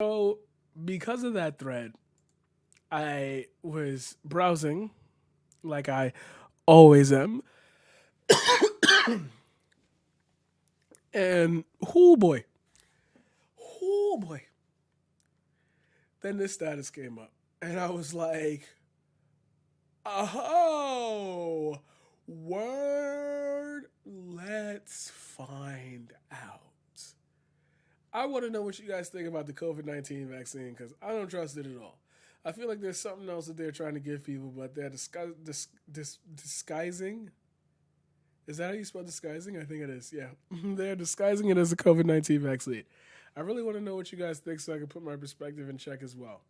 So, because of that thread, I was browsing like I always am, and oh boy, oh boy, then this status came up, and I was like, oh, word, let's find out. I want to know what you guys think about the COVID-19 vaccine because I don't trust it at all. I feel like there's something else that they're trying to give people, but they're disguising. Is that how you spell disguising? I think it is. Yeah. They're disguising it as a COVID-19 vaccine. I really want to know what you guys think so I can put my perspective in check as well.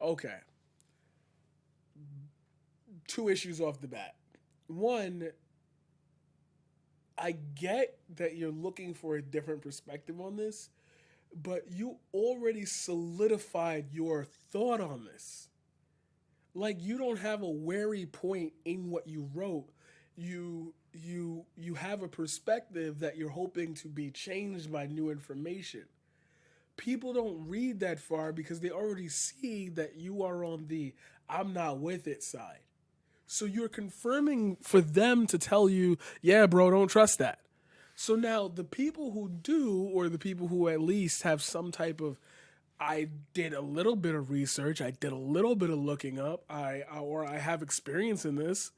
Okay. Two issues off the bat. One, I get that you're looking for a different perspective on this, but you already solidified your thought on this. Like you don't have a wary point in what you wrote. You have a perspective that you're hoping to be changed by new information. People don't read that far because they already see that you are on the I'm not with it side. So you're confirming for them to tell you, yeah, bro, don't trust that. So now the people who do, or the people who at least have some type of, I did a little bit of research, I did a little bit of looking up, or I have experience in this.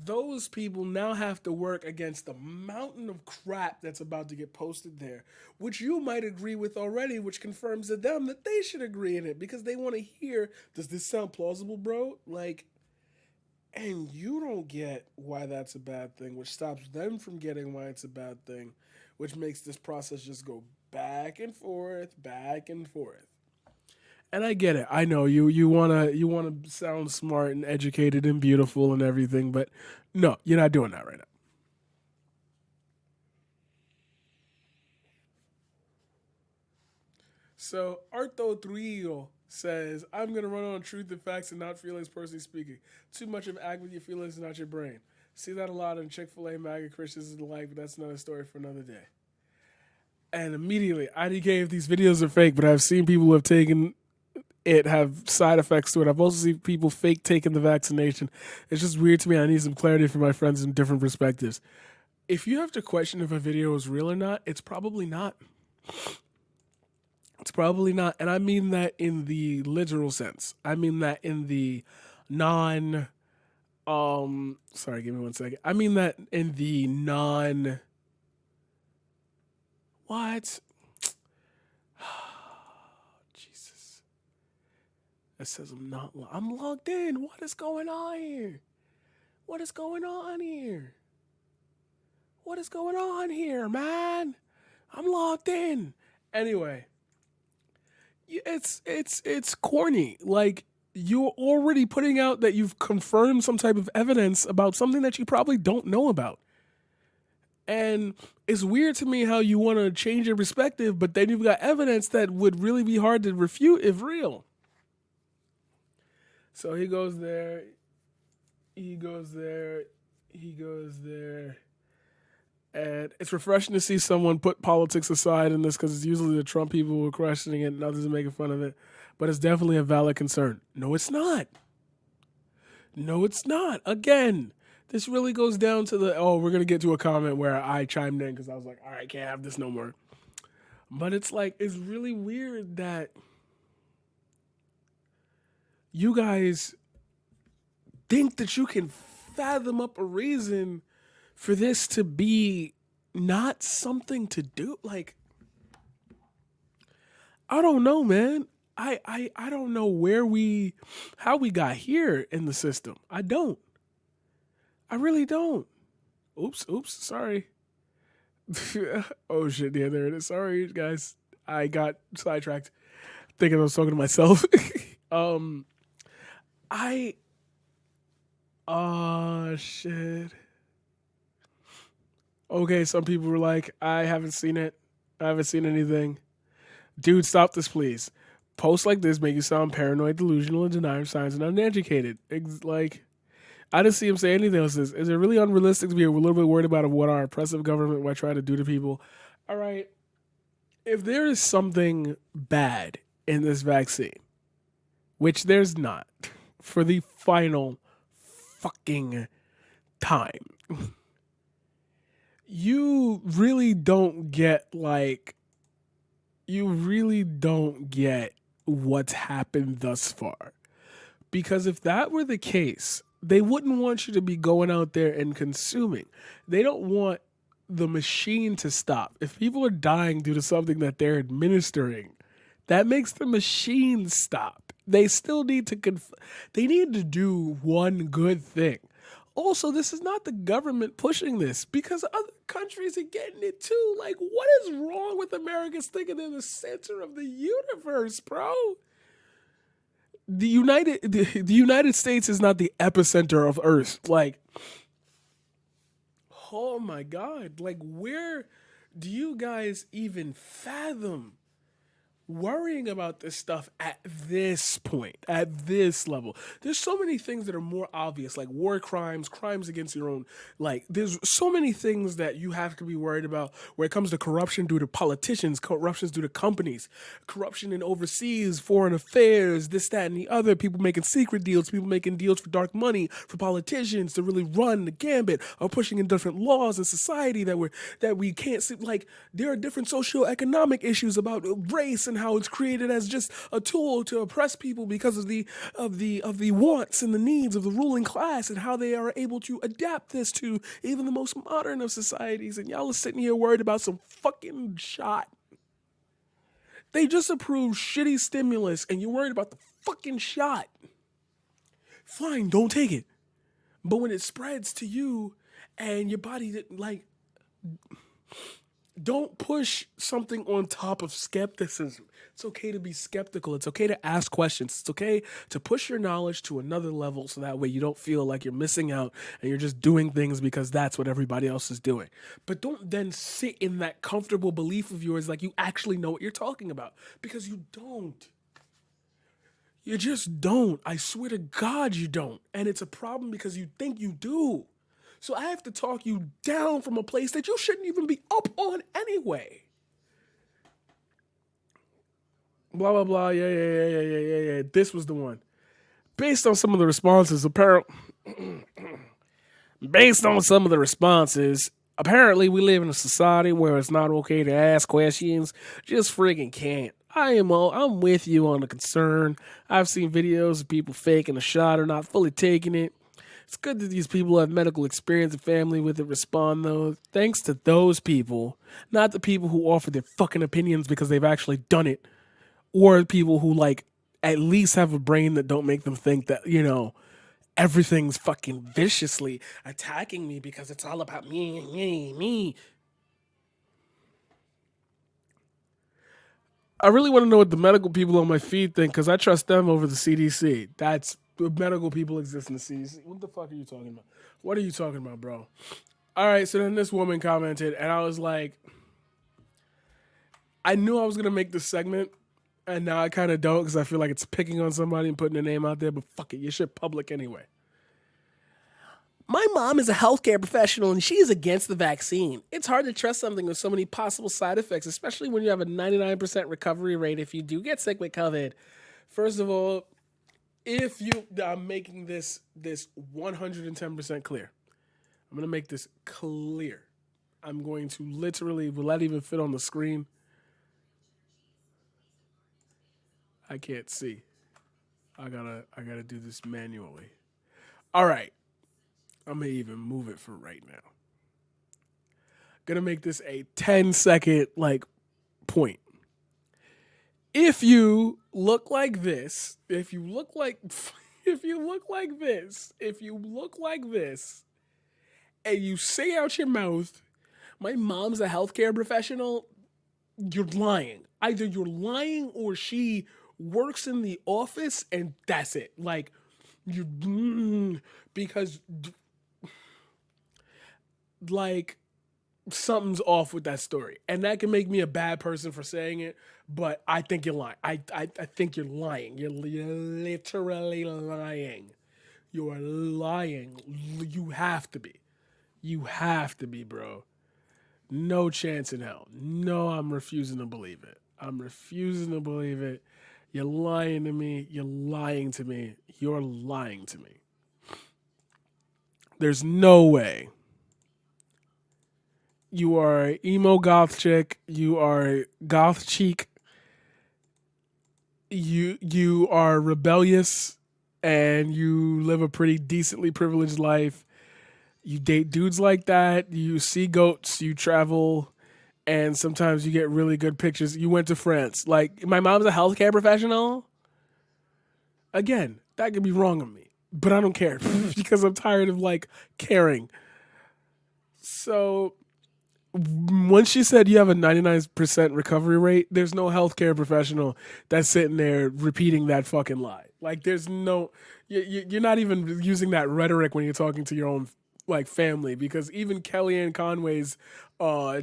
Those people now have to work against the mountain of crap that's about to get posted there, which you might agree with already, which confirms to them that they should agree in it because they want to hear, does this sound plausible, bro? Like, and you don't get why that's a bad thing, which stops them from getting why it's a bad thing, which makes this process just go back and forth, back and forth. And I get it. I know you wanna sound smart and educated and beautiful and everything, but no, you're not doing that right now. So Arto Trio says, I'm gonna run on truth and facts and not feelings personally speaking. Too much of act with your feelings, not your brain. See that a lot in Chick-fil-A, MAGA Christians and the like, but that's another story for another day. And immediately, IDK, if these videos are fake, but I've seen people who have taken it have side effects to it. I've also seen people fake taking the vaccination. It's just weird to me. I need some clarity from my friends in different perspectives. If you have to question if a video is real or not, it's probably not. It's probably not. And I mean that in the literal sense. I mean that in the non sorry, give me one second. I mean that in the non what? Jesus. It says I'm logged in. What is going on here? What is going on here? What is going on here, man? I'm logged in. Anyway, it's corny. Like you're already putting out that you've confirmed some type of evidence about something that you probably don't know about. And it's weird to me how you want to change your perspective, but then you've got evidence that would really be hard to refute if real. So he goes there, he goes there, he goes there. And it's refreshing to see someone put politics aside in this because it's usually the Trump people who are questioning it and others are making fun of it. But it's definitely a valid concern. No, it's not. No, it's not. Again, this really goes down to the, oh, we're going to get to a comment where I chimed in because I was like, all right, can't have this no more. But it's like, it's really weird that you guys think that you can fathom up a reason for this to be not something to do. Like, I don't know, man. I don't know how we got here in the system. I don't. I really don't. Oops, sorry. Oh shit, yeah, there it is. Sorry, guys. I got sidetracked thinking I was talking to myself. um I shit. Okay, some people were like, I haven't seen it. I haven't seen anything. Dude, stop this, please. Posts like this make you sound paranoid, delusional, and deny your signs and uneducated. Like, I didn't see him say anything else. Is it really unrealistic to be a little bit worried about what our oppressive government might try to do to people? All right. if there is something bad in this vaccine, which there's not, for the final fucking time, you really don't get you really don't get what's happened thus far. Because if that were the case, they wouldn't want you to be going out there and consuming. They don't want the machine to stop. If people are dying due to something that they're administering, that makes the machine stop. They still need to they need to do one good thing. Also, this is not the government pushing this because other countries are getting it too. Like, what is wrong with Americans thinking they're the center of the universe, bro? The United States is not the epicenter of Earth. Like, oh my God. Like, where do you guys even fathom worrying about this stuff at this point, at this level? There's so many things that are more obvious, like war crimes, crimes against your own. Like, there's so many things that you have to be worried about when it comes to corruption due to politicians, corruptions due to companies, corruption in overseas, foreign affairs, this, that, and the other. People making secret deals, people making deals for dark money, for politicians to really run the gambit of pushing in different laws in society that we can't see. Like, there are different socioeconomic issues about race and how it's created as just a tool to oppress people because of the wants and the needs of the ruling class, and how they are able to adapt this to even the most modern of societies. And y'all are sitting here worried about some fucking shot. They just approved shitty stimulus and you're worried about the fucking shot. Fine, don't take it. But when it spreads to you and your body didn't like, don't push something on top of skepticism. It's okay to be skeptical. It's okay to ask questions. It's okay to push your knowledge to another level so that way you don't feel like you're missing out and you're just doing things because that's what everybody else is doing. But don't then sit in that comfortable belief of yours like you actually know what you're talking about, because you don't. You just don't. I swear to God you don't. And it's a problem because you think you do. So I have to talk you down from a place that you shouldn't even be up on anyway. Blah, blah, blah. Yeah. This was the one. Based on some of the responses, apparently we live in a society where it's not okay to ask questions. Just friggin' can't. I'm with you on the concern. I've seen videos of people faking a shot or not fully taking it. It's good that these people have medical experience and family with it respond, though. Thanks to those people, not the people who offer their fucking opinions because they've actually done it, or people who, like, at least have a brain that don't make them think that, everything's fucking viciously attacking me because it's all about me. I really want to know what the medical people on my feed think because I trust them over the CDC. That's the medical people exist in the CDC. What the fuck are you talking about? What are you talking about, bro? All right, so then this woman commented, and I was like, I knew I was going to make this segment, and now I kind of don't because I feel like it's picking on somebody and putting their name out there, but fuck it, your shit public anyway. My mom is a healthcare professional and she is against the vaccine. It's hard to trust something with so many possible side effects, especially when you have a 99% recovery rate if you do get sick with COVID. First of all, I'm making this 110% clear. I'm going to make this clear. I'm going to literally, will that even fit on the screen? I can't see. I gotta do this manually. All right. I'm going to even move it for right now. Gonna make this a 10-second point. If you look like this, if you look like this, and you say out your mouth, my mom's a healthcare professional, you're lying. Either you're lying or she works in the office and that's it. Like, because something's off with that story. And that can make me a bad person for saying it, but I think you're lying. I think you're lying. You're literally lying. You are lying. You have to be. You have to be, bro. No chance in hell. No, I'm refusing to believe it. I'm refusing to believe it. You're lying to me. You're lying to me. You're lying to me. There's no way. You are a emo goth chick. You are goth cheek. You are rebellious, and you live a pretty decently privileged life. You date dudes like that. You see goats. You travel, and sometimes you get really good pictures. You went to France. Like my mom's a healthcare professional. Again, that could be wrong of me, but I don't care because I'm tired of like caring. So once she said you have a 99% recovery rate, there's no healthcare professional that's sitting there repeating that fucking lie. Like, there's no, you're not even using that rhetoric when you're talking to your own like family because even Kellyanne Conway's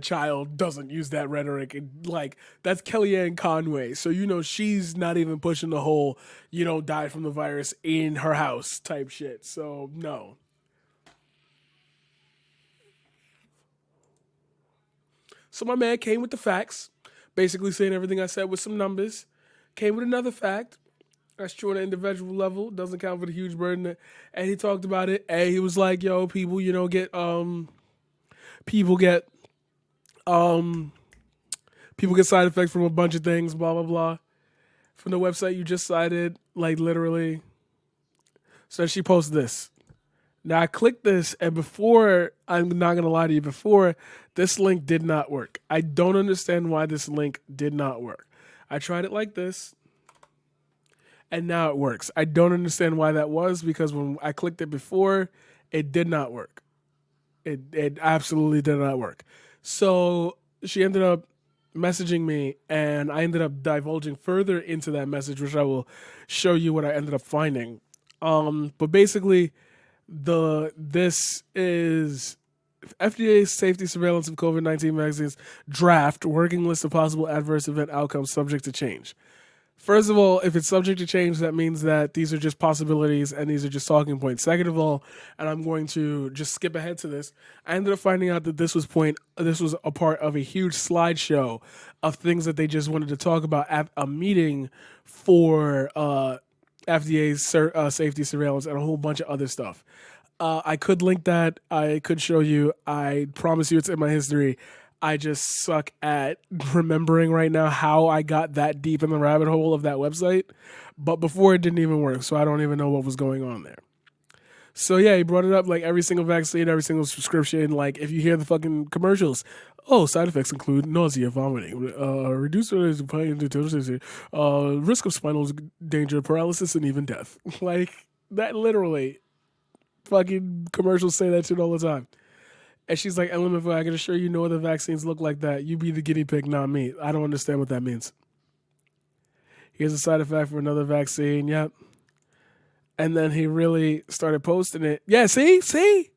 child doesn't use that rhetoric. And, like, that's Kellyanne Conway, so you know she's not even pushing the whole you don't die from the virus in her house type shit. So no. So my man came with the facts, basically saying everything I said with some numbers. Came with another fact. That's true on an individual level. Doesn't count for the huge burden. And he talked about it. And he was like, "Yo, people, people get um, people get side effects from a bunch of things. Blah blah blah. From the website you just cited, like literally." So she posted this. Now I clicked this, and before, I'm not gonna lie to you, before this link did not work. I don't understand why this link did not work. I tried it like this, and now it works. I don't understand why that was because when I clicked it before, it did not work. It absolutely did not work. So she ended up messaging me, and I ended up divulging further into that message, which I will show you what I ended up finding. But basically, this is FDA safety surveillance of COVID-19 vaccines draft working list of possible adverse event outcomes subject to change. First of all, if it's subject to change, that means that these are just possibilities and these are just talking points. Second of all, and I'm going to just skip ahead to this, I ended up finding out that this was a part of a huge slideshow of things that they just wanted to talk about at a meeting for FDA safety surveillance and a whole bunch of other stuff. I could link that. I could show you. I promise you it's in my history. I just suck at remembering right now how I got that deep in the rabbit hole of that website. But before it didn't even work, so I don't even know what was going on there. So yeah, he brought it up like every single vaccine, every single subscription. Like if you hear the fucking commercials, oh, side effects include nausea, vomiting, reduced risk of pain, risk of spinal danger, paralysis, and even death. Like that literally, fucking commercials say that shit all the time. And she's like, Element, I can assure you no other vaccines look like that. You be the guinea pig, not me. I don't understand what that means. Here's a side effect for another vaccine. Yep. And then he really started posting it. Yeah, see?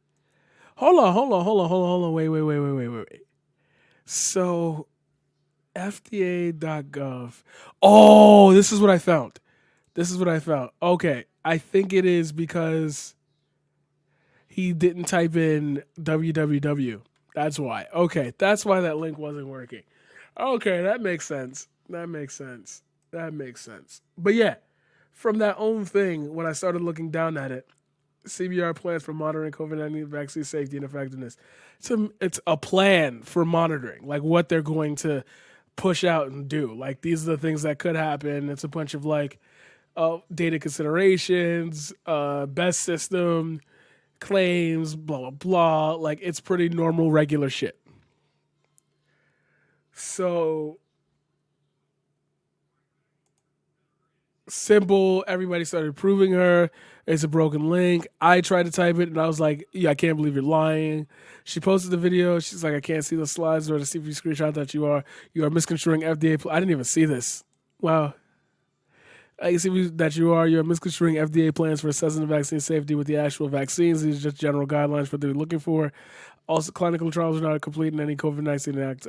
Hold on. Wait. So, FDA.gov. Oh, this is what I found. Okay. I think it is because he didn't type in www. That's why. Okay. That's why that link wasn't working. Okay. That makes sense. But yeah, from that own thing, when I started looking down at it, CBR plans for monitoring COVID-19 vaccine safety and effectiveness. It's a plan for monitoring, like what they're going to push out and do. Like these are the things that could happen. It's a bunch of like data considerations, best system, claims, blah, blah, blah. Like it's pretty normal, regular shit. So simple. Everybody started approving her. It's a broken link. I tried to type it and I was like, yeah, I can't believe you're lying. She posted the video. She's like, I can't see the slides or the CV screenshot that you are misconstruing FDA. I didn't even see this. Wow. I can see that you're misconstruing FDA plans for assessing the vaccine safety with the actual vaccines. These are just general guidelines for what they're looking for. Also, clinical trials are not complete in any COVID-19 act.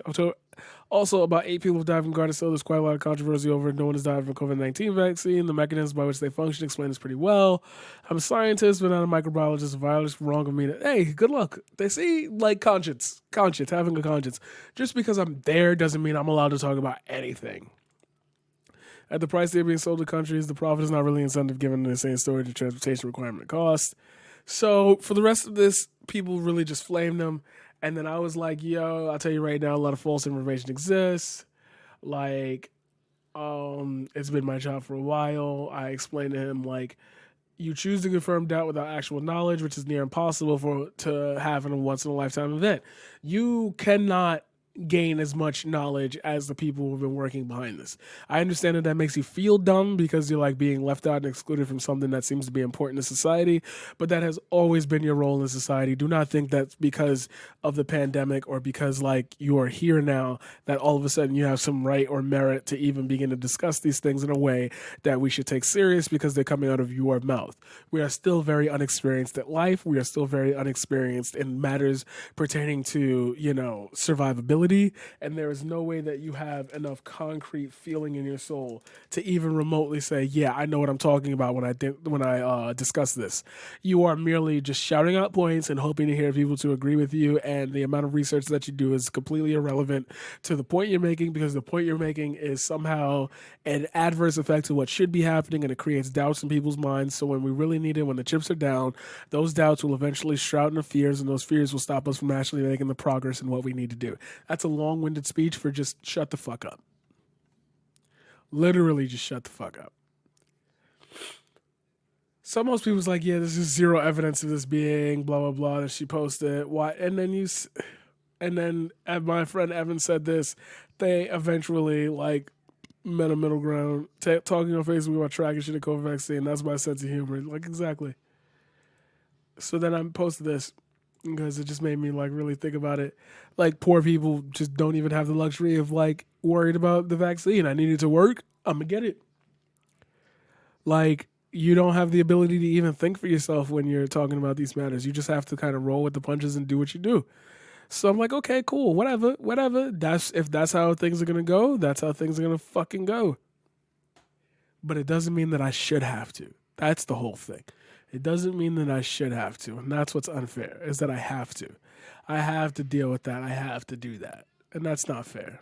Also, about 8 people have died from Gardasil. There's quite a lot of controversy over no one has died from COVID-19 vaccine. The mechanisms by which they function explain this pretty well. I'm a scientist, but not a microbiologist. A biologist wrong of me. Hey, good luck. They see like conscience, having a conscience. Just because I'm there doesn't mean I'm allowed to talk about anything. At the price they're being sold to countries, the profit is not really incentive given the same story to transportation requirement cost. So for the rest of this, people really just flamed them. And then I was like, yo, I'll tell you right now, a lot of false information exists. Like, it's been my job for a while. I explained to him, like, you choose to confirm doubt without actual knowledge, which is near impossible to have in a once in a lifetime event. You cannot gain as much knowledge as the people who've been working behind this. I understand that makes you feel dumb because you're like being left out and excluded from something that seems to be important to society, but that has always been your role in society. Do not think that's because of the pandemic or because like you are here now that all of a sudden you have some right or merit to even begin to discuss these things in a way that we should take serious because they're coming out of your mouth. We are still very unexperienced at life. We are still very unexperienced in matters pertaining to, survivability. And there is no way that you have enough concrete feeling in your soul to even remotely say, yeah, I know what I'm talking about when I discuss this. You are merely just shouting out points and hoping to hear people to agree with you, and the amount of research that you do is completely irrelevant to the point you're making, because the point you're making is somehow an adverse effect to what should be happening, and it creates doubts in people's minds. So when we really need it, when the chips are down, those doubts will eventually shroud in fears, and those fears will stop us from actually making the progress in what we need to do. That's a long-winded speech for just shut the fuck up. Literally just shut the fuck up. So most people's like, yeah, there's just zero evidence of this being blah blah blah that she posted. Why? And then my friend Evan said this. They eventually like met a middle ground, talking on Facebook about tracking shit of COVID vaccine. That's my sense of humor. Like exactly. So then I posted this because it just made me like really think about it. Like poor people just don't even have the luxury of like worried about the vaccine. I need it to work. I'm gonna get it. Like you don't have the ability to even think for yourself when you're talking about these matters. You just have to kind of roll with the punches and do what you do. So I'm like, okay, cool, whatever. If that's how things are gonna go, that's how things are gonna fucking go. But it doesn't mean that I should have to. That's the whole thing. It doesn't mean that I should have to, and that's what's unfair, is that I have to. I have to deal with that. I have to do that. And that's not fair.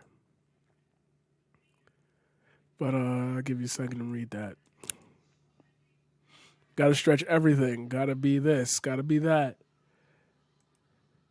But I'll give you a second to read that. Gotta stretch everything. Gotta be this. Gotta be that.